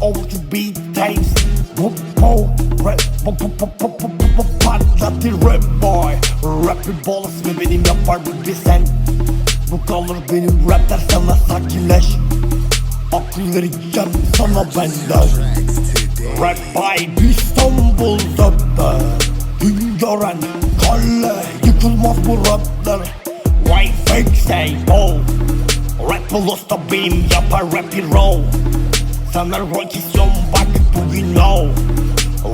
over to beat tapes. Patlatır rap boy. Rap bir bolas ve benim yapar bu bir sen. Bu kalır benim rapler sana sakinleş. Akıl vereceğim sana benden. Rap by İstanbul'da da gün gören kalle yıkılmaz bu rapler. Why fake say oh. Rap usta benim yapar rap hero. Sana rockisyon bak bugün no.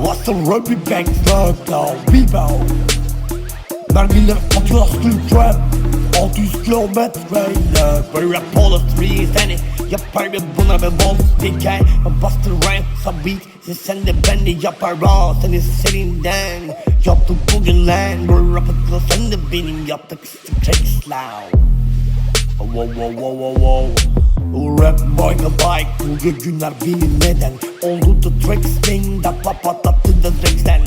What's the rugby back go Bibo. Mermiler atıyor street trap 600 kilometreyle. Böyle rap poetry seni yapar ve buna ve boss dikey. Bastır rhyme sabit sen de ben de yapar raw. Seni serinden yaptık bugün lan. Böyle rap atla sen de benim yaptık straight loud. Wow wow wow wow wow. Rap boy the bike. Bu günler bilinmeden oldu the tracks bang da patlattı da tracks'ten.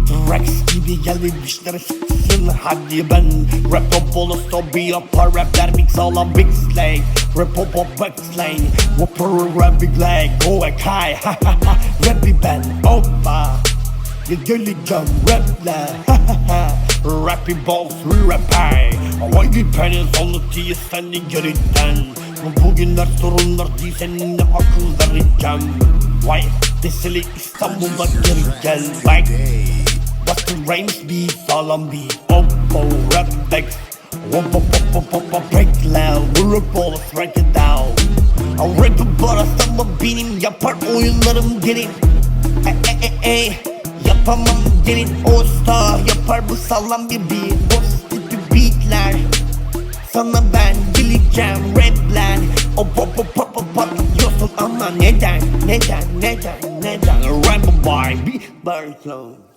Tracks gibi gelmişler sıksın hadi ben. Rap top bolu stop bir yapar rapler mix alan big slay. Rap pop up backslane. Whopper rap big leg. Go high ha ha ha. Rap bir ben hoppa. Geleceğim rapler ha ha ha. Rappy balls rapper. Why dependence on the tea standing geriden. Bugünler sorunlar değil seninle akıl vereceğim. Why deseli İstanbul'da geri gel back. What's the range beat sağlam beat. Oh oh rap back. Wop wop wop wop wop break loud. We're a ball break it down. I rap but ama benim yapar oyunlarım gelin. Yapamam gelin usta yapar bu sağlam bir beat. Boss tipi beatler. Sana ben bileceğim rapler. O pop pop pop pop patlıyorsun ama neden? Rambo boy bir versiyon.